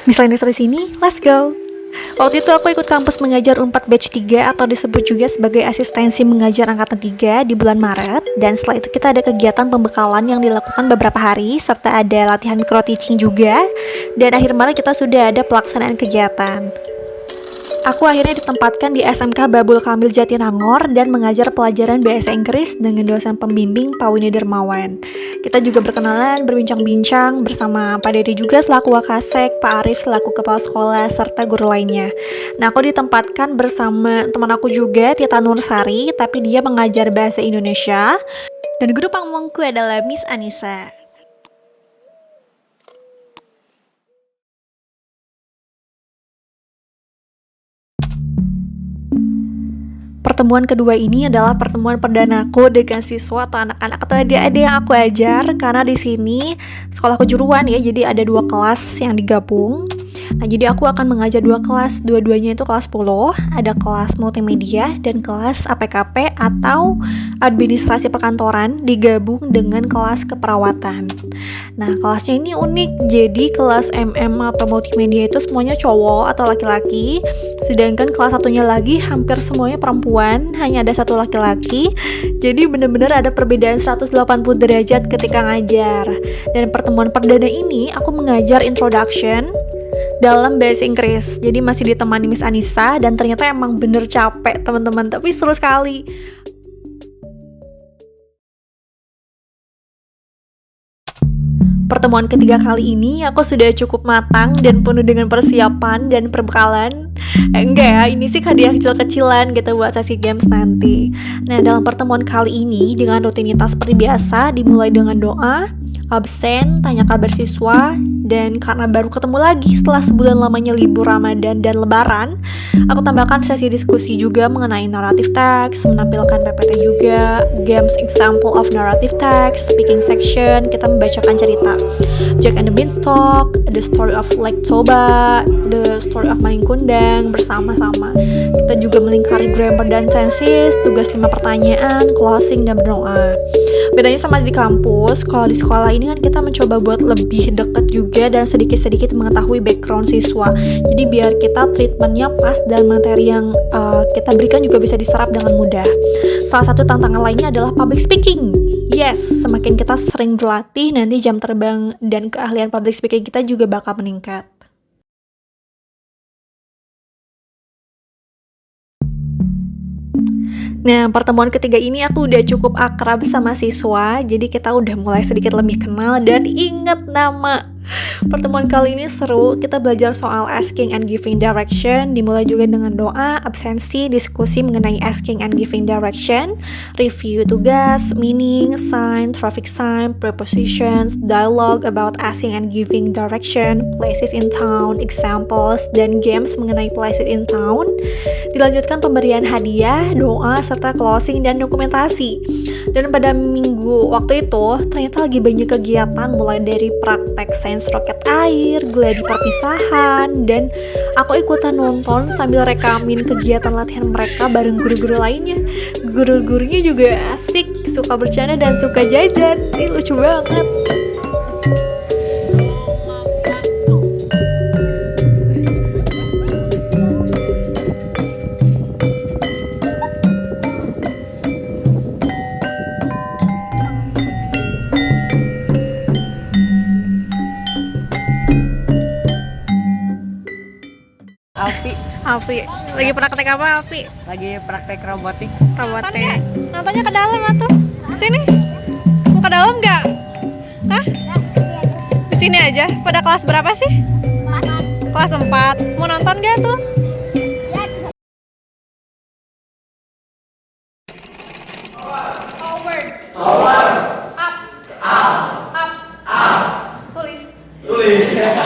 Misalnya dari sini, let's go! Waktu itu aku ikut kampus mengajar Unpad Batch 3 atau disebut juga sebagai asistensi mengajar angkatan 3 di bulan Maret. Dan setelah itu kita ada kegiatan pembekalan yang dilakukan beberapa hari, serta ada latihan micro teaching juga. Dan akhir Maret kita sudah ada pelaksanaan kegiatan. Aku akhirnya ditempatkan di SMK Babul Kamil Jatinangor dan mengajar pelajaran bahasa Inggris dengan dosen pembimbing Pak Winnie Dermawan. Kita juga berkenalan, berbincang-bincang bersama Pak Dede juga selaku Wakasek, Pak Arif selaku kepala sekolah, serta guru lainnya. Nah, aku ditempatkan bersama teman aku juga, Tita Nursari, tapi dia mengajar bahasa Indonesia. Dan guru pamongku adalah Miss Anissa. Pertemuan kedua ini adalah pertemuan perdanaku dengan siswa atau anak-anak atau adik-adik yang aku ajar, karena di sini sekolah kejuruan ya, jadi ada 2 kelas yang digabung. Nah, jadi aku akan mengajar 2 kelas, dua-duanya itu kelas 10, ada kelas multimedia dan kelas APKP atau administrasi perkantoran digabung dengan kelas keperawatan. Nah, kelasnya ini unik, jadi kelas MM atau multimedia itu semuanya cowok atau laki-laki, sedangkan kelas satunya lagi hampir semuanya perempuan, hanya ada 1 laki-laki. Jadi benar-benar ada perbedaan 180 derajat ketika ngajar. Dan pertemuan perdana ini aku mengajar introduction dalam bahasa Inggris. Jadi masih ditemani Miss Anissa dan ternyata emang bener capek teman-teman, tapi seru sekali. Pertemuan ketiga kali ini aku sudah cukup matang dan penuh dengan persiapan dan perbekalan. Enggak ya, ini sih hadiah kecil-kecilan gitu buat sesi games nanti. Nah, dalam pertemuan kali ini dengan rutinitas seperti biasa, dimulai dengan doa, absen, tanya kabar siswa, dan karena baru ketemu lagi setelah sebulan lamanya libur Ramadan dan Lebaran, aku tambahkan sesi diskusi juga mengenai narrative text, menampilkan PPT juga, games example of narrative text, speaking section, kita membacakan cerita Jack and the Beanstalk, the story of Lake Toba, the story of Maling Kundang bersama-sama. Kita juga melingkari grammar dan tenses, tugas 5 pertanyaan, closing, dan berdoa. Bedanya sama di kampus, kalau di sekolah ini kan kita mencoba buat lebih dekat juga dan sedikit-sedikit mengetahui background siswa. Jadi biar kita treatmentnya pas dan materi yang kita berikan juga bisa diserap dengan mudah. Salah satu tantangan lainnya adalah public speaking. Yes, semakin kita sering berlatih, nanti jam terbang dan keahlian public speaking kita juga bakal meningkat. Nah, pertemuan ketiga ini aku udah cukup akrab sama siswa, jadi kita udah mulai sedikit lebih kenal dan inget nama. Pertemuan kali ini seru, kita belajar soal asking and giving direction, dimulai juga dengan doa, absensi, diskusi mengenai asking and giving direction, review tugas, meaning, sign, traffic sign, prepositions, dialogue about asking and giving direction, places in town, examples, dan games mengenai places in town. Dilanjutkan pemberian hadiah, doa, serta closing dan dokumentasi. Dan pada minggu waktu itu ternyata lagi banyak kegiatan, mulai dari praktek sains roket air, gladi perpisahan, dan aku ikutan nonton sambil rekamin kegiatan latihan mereka bareng guru-guru lainnya. Guru-gurunya juga asik, suka bercanda dan suka jajan. Ini lucu banget. Alfi, lagi praktek apa Alfi? Lagi praktek robotik. Robotik. Nontonnya ke dalam atau? Sini. Mau ke dalam nggak? Hah? Di sini aja. Pada kelas berapa sih? Kelas 4. Mau nonton nggak tuh? Forward. Up. Tulis dong.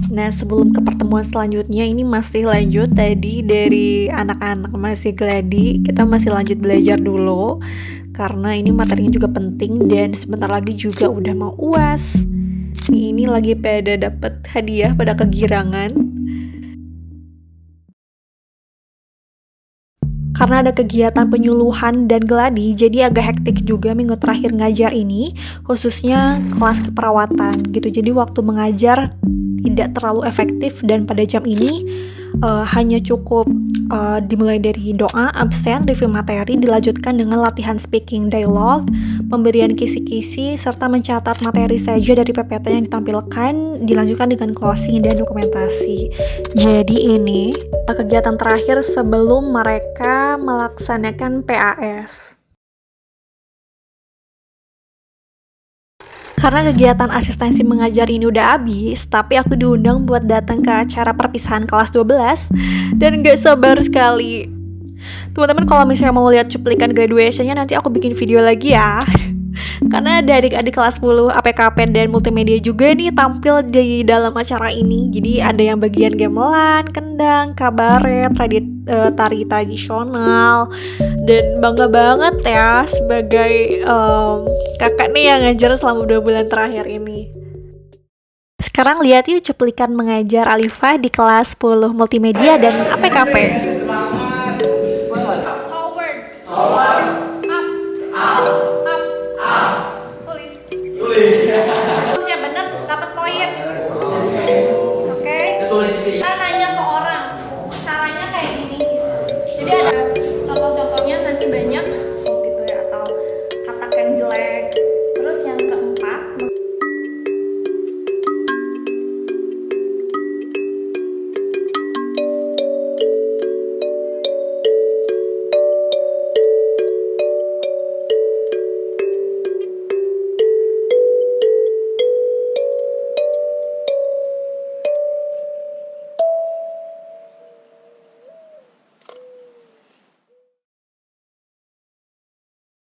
Nah, sebelum ke pertemuan selanjutnya, ini masih lanjut tadi dari anak-anak masih gladi. Kita masih lanjut belajar dulu karena ini materinya juga penting dan sebentar lagi juga udah mau UAS. Ini lagi pada dapat hadiah, pada kegirangan. Karena ada kegiatan penyuluhan dan gladi, jadi agak hektik juga minggu terakhir ngajar ini, khususnya kelas keperawatan gitu. Jadi waktu mengajar tidak terlalu efektif dan pada jam ini hanya cukup dimulai dari doa, absen, review materi, dilanjutkan dengan latihan speaking dialogue, pemberian kisi-kisi, serta mencatat materi saja dari PPT yang ditampilkan, dilanjutkan dengan closing dan dokumentasi. Jadi ini kegiatan terakhir sebelum mereka melaksanakan PAS. Karena kegiatan asistensi mengajar ini udah habis, tapi aku diundang buat datang ke acara perpisahan kelas 12 dan gak sabar sekali. Teman-teman kalau misalnya mau lihat cuplikan graduationnya nanti aku bikin video lagi ya. Karena ada adik-adik kelas 10 APKP dan multimedia juga nih tampil di dalam acara ini. Jadi ada yang bagian gamelan, kendang, kabaret, tari tradisional. Dan bangga banget ya sebagai kakak nih yang ngajar selama 2 bulan terakhir ini. Sekarang lihat yuk cuplikan mengajar Alifa di kelas 10 multimedia dan APKP. Forward.